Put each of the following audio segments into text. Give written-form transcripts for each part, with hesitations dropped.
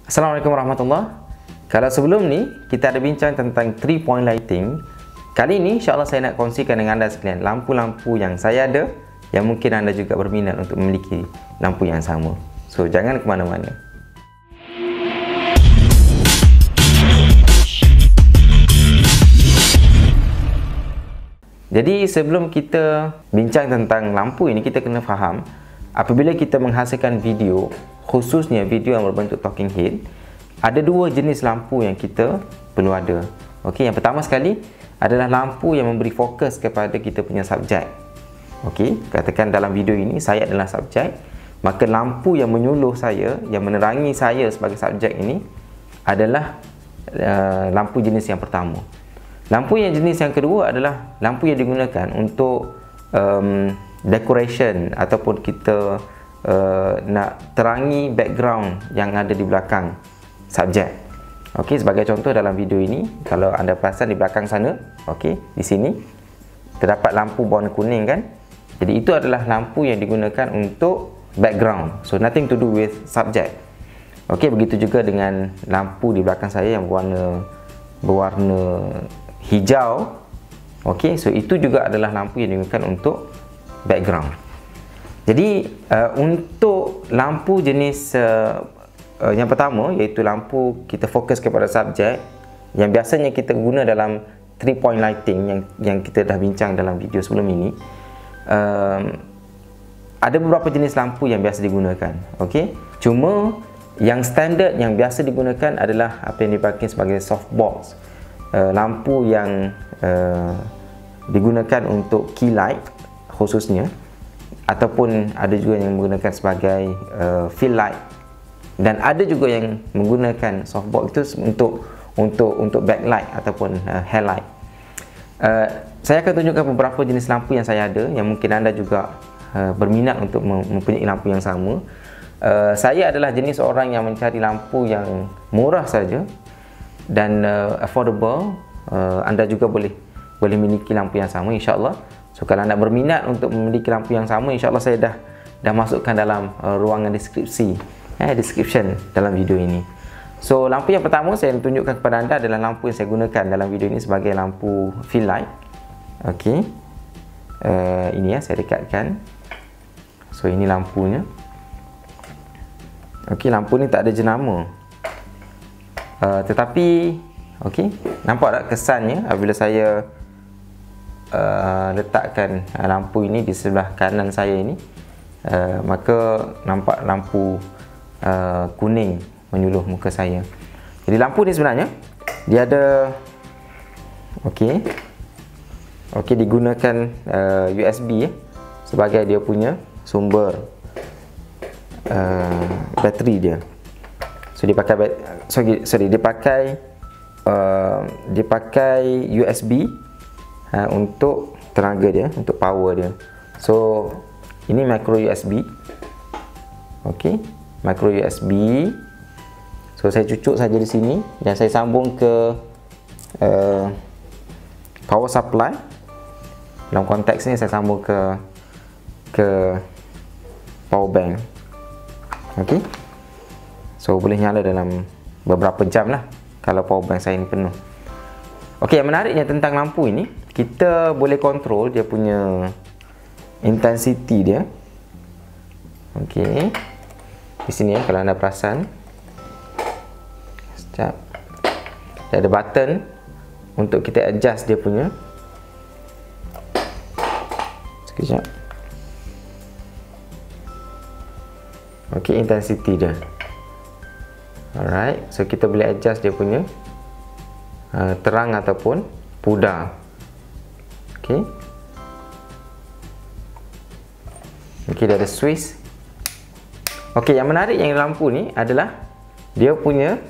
Assalamualaikum warahmatullahi. Kalau sebelum ni kita ada bincang tentang 3 point lighting. Kali ni insya-Allah saya nak kongsikan dengan anda sekalian lampu-lampu yang saya ada yang mungkin anda juga berminat untuk memiliki lampu yang sama. So jangan ke mana-mana. Jadi sebelum kita bincang tentang lampu ini, kita kena faham apabila kita menghasilkan video, khususnya video yang berbentuk talking head, ada dua jenis lampu yang kita perlu ada. Okey, yang pertama sekali adalah lampu yang memberi fokus kepada kita punya subjek. Okey, katakan dalam video ini saya adalah subjek, maka lampu yang menyuluh saya, yang menerangi saya sebagai subjek ini adalah lampu jenis yang pertama. Lampu yang jenis yang kedua adalah lampu yang digunakan untuk decoration ataupun kita nak terangi background yang ada di belakang subjek. Okey, sebagai contoh dalam video ini, kalau anda perasan di belakang sana, okey, di sini terdapat lampu berwarna kuning kan? Jadi itu adalah lampu yang digunakan untuk background. So nothing to do with subject. Okey, begitu juga dengan lampu di belakang saya yang berwarna hijau. Okey, so itu juga adalah lampu yang digunakan untuk background. Jadi untuk lampu jenis yang pertama, iaitu lampu kita fokus kepada subjek, yang biasanya kita guna dalam 3 point lighting yang kita dah bincang dalam video sebelum ini, ada beberapa jenis lampu yang biasa digunakan. Okey, cuma yang standard yang biasa digunakan adalah apa yang dipanggil sebagai softbox, lampu yang digunakan untuk key light khususnya, ataupun ada juga yang menggunakan sebagai fill light, dan ada juga yang menggunakan softbox itu untuk backlight ataupun headlight. Saya akan tunjukkan beberapa jenis lampu yang saya ada, yang mungkin anda juga berminat untuk mempunyai lampu yang sama. Saya adalah jenis orang yang mencari lampu yang murah saja dan affordable. Anda juga boleh memiliki lampu yang sama, insya-Allah. So kalau anda berminat untuk memiliki lampu yang sama, insya-Allah saya dah masukkan dalam ruangan description dalam video ini. So lampu yang pertama saya tunjukkan kepada anda adalah lampu yang saya gunakan dalam video ini sebagai lampu fill light. Okey, ini ya, saya dekatkan. So ini lampunya. Okey, lampu ni tak ada jenama, tetapi okey, nampak tak kesannya apabila saya letakkan lampu ini di sebelah kanan saya ini, maka nampak lampu kuning menyuluh muka saya. Jadi lampu ni sebenarnya dia ada okey digunakan USB sebagai dia punya sumber bateri dia. So dia pakai USB untuk tenaga dia, untuk power dia. So ini micro USB. Okey, micro USB. So saya cucuk saja di sini dan saya sambung ke power supply. Dalam konteks ni saya sambung ke power bank. Okey, so boleh nyala dalam beberapa jam lah kalau power bank saya ni penuh. Okey, yang menariknya tentang lampu ini, kita boleh kontrol dia punya intensity dia. Okey, di sini ya, kalau anda perasan, sekejap, dia ada button untuk kita adjust dia punya. Sekejap. Okey, intensity dia. Alright, so kita boleh adjust dia punya terang ataupun pudar. Okey. Okey, dia ada switch. Okey, yang menarik yang lampu ni adalah dia punya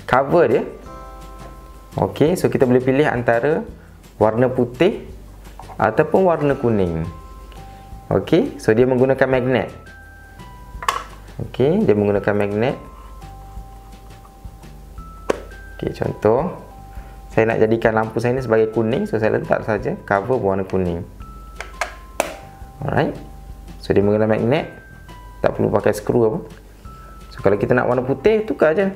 cover dia. Okey, so kita boleh pilih antara warna putih ataupun warna kuning. Okey, so dia menggunakan magnet. Okey, dia menggunakan magnet. Okey, contoh saya nak jadikan lampu saya ni sebagai kuning, so saya letak saja cover berwarna kuning. Alright, so dia menggunakan magnet, tak perlu pakai skru apa. So So kalau kita nak warna putih, tukar je.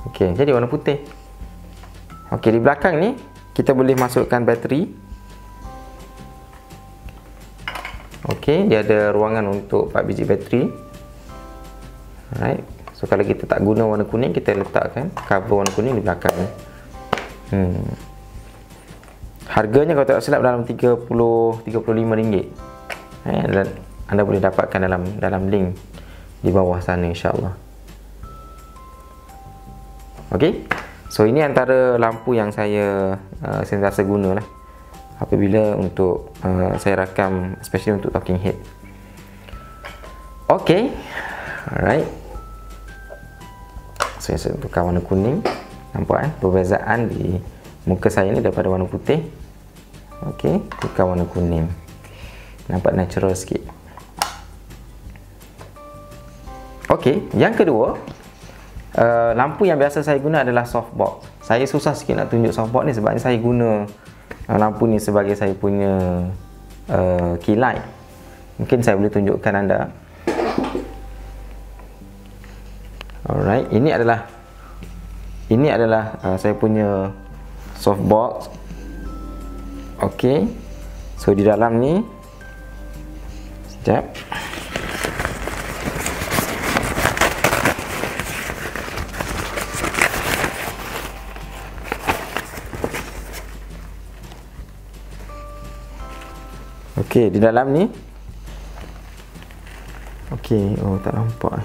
Okey, jadi warna putih. Okey, di belakang ni kita boleh masukkan bateri. Okey, dia ada ruangan untuk 4 biji bateri. Alright. So kalau kita tak guna warna kuning, kita letakkan cover warna kuning di belakang ni. Harganya kalau tak silap dalam 30-35 ringgit. Dan anda boleh dapatkan dalam link di bawah sana, insya-Allah. Okey. So ini antara lampu yang saya sentiasa gunalah apabila untuk saya rakam, especially untuk talking head. Okey. Alright. So saya tukar warna kuning. Nampak perbezaan di muka saya ni daripada warna putih. Okey, tukar warna kuning. Nampak natural sikit. Okey, yang kedua, lampu yang biasa saya guna adalah softbox. Saya susah sikit nak tunjuk softbox ni sebabnya saya guna lampu ni sebagai saya punya key light. Mungkin saya boleh tunjukkan anda. Alright, ini adalah saya punya softbox. Okey. So di dalam ni, sekejap. Okey, di dalam ni. Okey, oh tak nampak.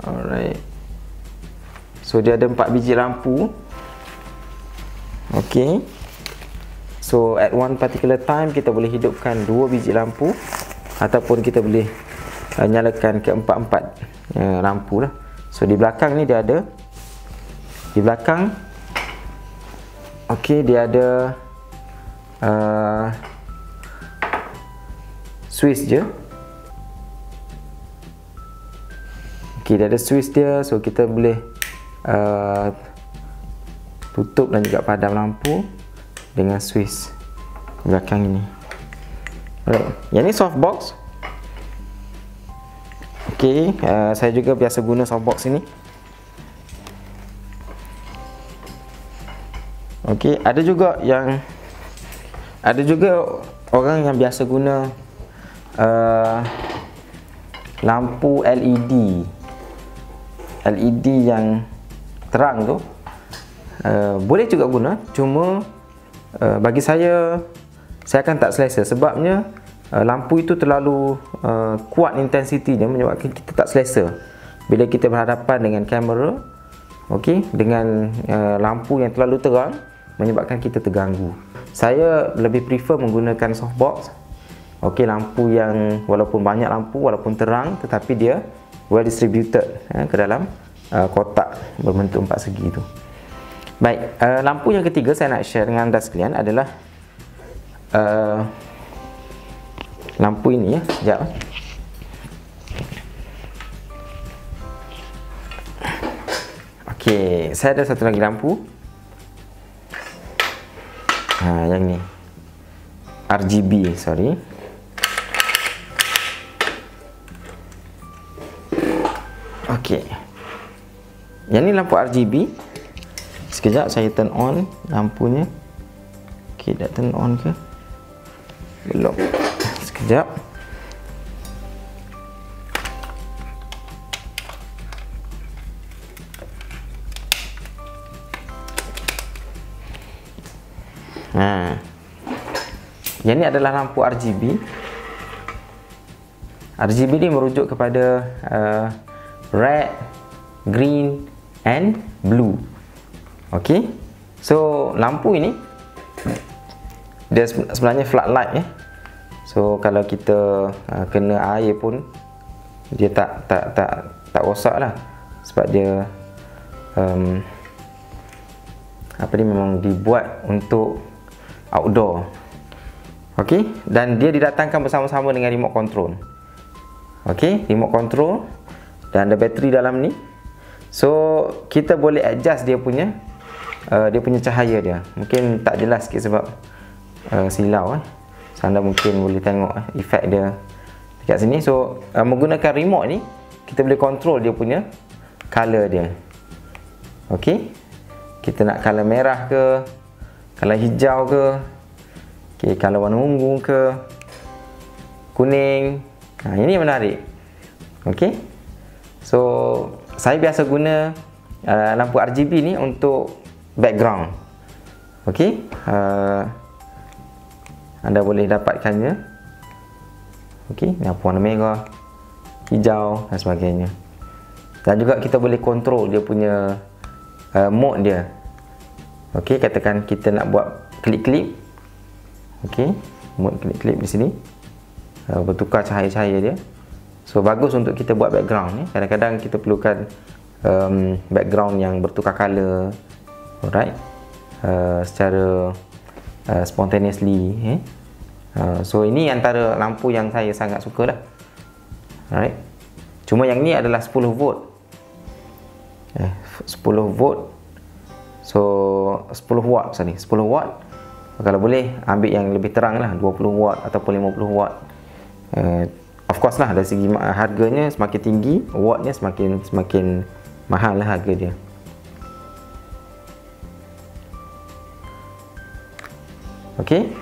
Alright. So dia ada 4 biji lampu. Okey. So at one particular time kita boleh hidupkan 2 biji lampu ataupun kita boleh nyalakan keempat-empat lampu lah. So di belakang ni dia ada, di belakang, okey, dia ada switch je. Okey, dia ada switch dia, so kita boleh tutup dan juga padam lampu dengan switch belakang ini. Alright, yang ni softbox. Okey, saya juga biasa guna softbox ini. Okey, ada juga orang yang biasa guna lampu LED yang terang tu. Boleh juga guna, cuma bagi saya akan tak selesa sebabnya lampu itu terlalu kuat intensitinya, menyebabkan kita tak selesa bila kita berhadapan dengan kamera. Okey, dengan lampu yang terlalu terang menyebabkan kita terganggu. Saya lebih prefer menggunakan softbox. Okey, lampu yang walaupun banyak lampu, walaupun terang, tetapi dia well distributed ke dalam kotak berbentuk 4 segi itu. Baik, lampu yang ketiga saya nak share dengan anda sekalian adalah lampu ini ya. Sekejap. Okey, saya ada satu lagi lampu. Yang ni RGB, sorry. Okey. Yang ni lampu RGB. Sekejap saya turn on lampunya. Okey, dah turn on ke? Belum. Sekejap. Yang ni adalah lampu RGB. RGB ni merujuk kepada red, green and blue. Okey. So lampu ini dia sebenarnya floodlight ya. So kalau kita kena air pun dia tak rosaklah sebab dia memang dibuat untuk outdoor. Okey, dan dia didatangkan bersama-sama dengan remote control. Okey, remote control dan ada bateri dalam ni. So kita boleh adjust dia punya cahaya dia. Mungkin tak jelas sikit sebab silau So anda mungkin boleh tengok efek dia kat sini. So menggunakan remote ni kita boleh control dia punya color dia. Okey, kita nak color merah ke, color hijau ke, okey, color warna ungu ke, kuning. Ini menarik. Okey, so saya biasa guna lampu RGB ni untuk background. Okey, anda boleh dapatkannya. Okey, lampu warna merah, hijau dan sebagainya. Dan juga kita boleh control dia punya mode dia. Okey, katakan kita nak buat klip-klip. Okey, mode klip-klip di sini. Bertukar cahaya-cahaya dia. So bagus untuk kita buat background ni. Kadang-kadang kita perlukan background yang bertukar color. Alright. Secara spontaneously. So ini antara lampu yang saya sangat suka lah. Alright. Cuma yang ni adalah 10 volt. 10 volt. So 10 watt sorry, 10 watt. Kalau boleh ambil yang lebih terang lah, 20 watt ataupun 50 watt. Of course lah, dari segi harganya semakin tinggi, wattnya semakin mahal lah harga dia. Okey.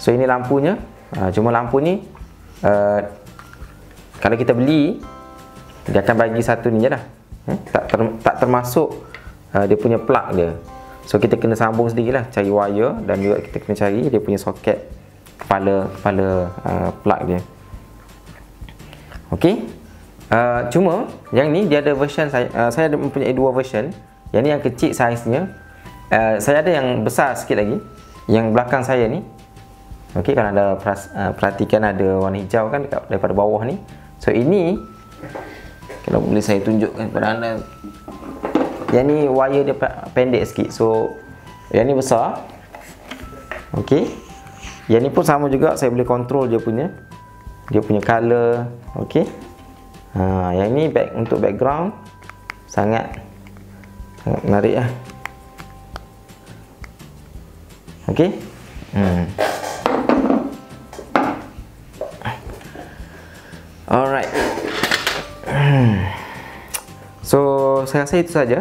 So ini lampunya. Cuma lampu ni kalau kita beli, dia akan bagi satu ni je lah. Tak termasuk dia punya plug dia. So kita kena sambung sendiri lah, cari wire, dan juga kita kena cari dia punya soket kepala plug dia. Okey. Cuma yang ni dia ada version, saya ada mempunyai dua version. Yang ni yang kecil saiznya. Saya ada yang besar sikit lagi, yang belakang saya ni. Okey, kalau anda perhatikan ada warna hijau kan daripada bawah ni. So ini, kalau boleh saya tunjukkan kepada anda, yang ni wire dia pendek sikit. So yang ni besar. Okey. Yang ni pun sama juga, saya boleh control dia punya color. Okey. Yang ni untuk background sangat menarik lah. Okey. Alright. So saya rasa itu saja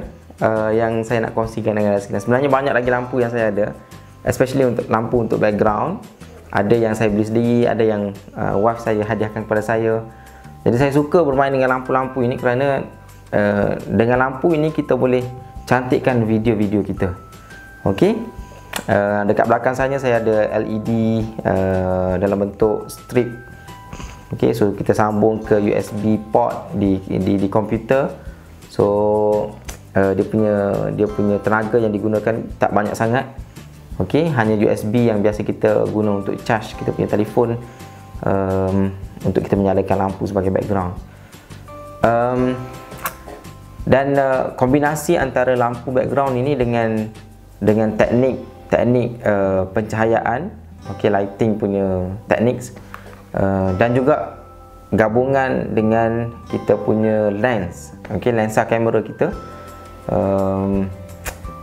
yang saya nak kongsikan dengan anda sekalian. Sebenarnya banyak lagi lampu yang saya ada, especially untuk lampu untuk background. Ada yang saya beli sendiri, ada yang wife saya hadiahkan kepada saya. Jadi saya suka bermain dengan lampu-lampu ini kerana dengan lampu ini kita boleh cantikkan video-video kita. Okey. Dekat belakang saya ada LED dalam bentuk strip. Okey, so kita sambung ke USB port di komputer. So dia punya tenaga yang digunakan tak banyak sangat. Okey, hanya USB yang biasa kita guna untuk charge kita punya telefon, untuk kita menyalakan lampu sebagai background. Dan kombinasi antara lampu background ini dengan teknik pencahayaan, okey, lighting punya teknik, dan juga gabungan dengan kita punya lens, okey, lensa kamera kita.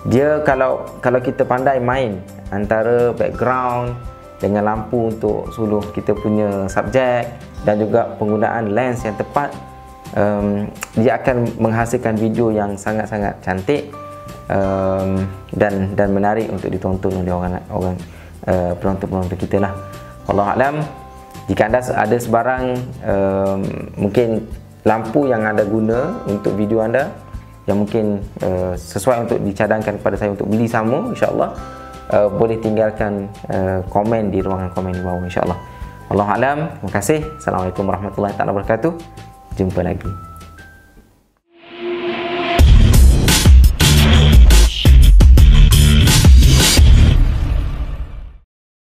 Dia kalau kita pandai main antara background dengan lampu untuk suluh kita punya subjek dan juga penggunaan lens yang tepat, dia akan menghasilkan video yang sangat-sangat cantik dan menarik untuk ditonton oleh orang penonton-penonton kita lah. Wallahualam. Jika anda ada sebarang mungkin lampu yang anda guna untuk video anda yang mungkin sesuai untuk dicadangkan kepada saya untuk beli sama, insya-Allah boleh tinggalkan komen di ruangan komen di bawah, insya-Allah. Wallahualam. Terima kasih. Assalamualaikum warahmatullahi wabarakatuh. Jumpa lagi.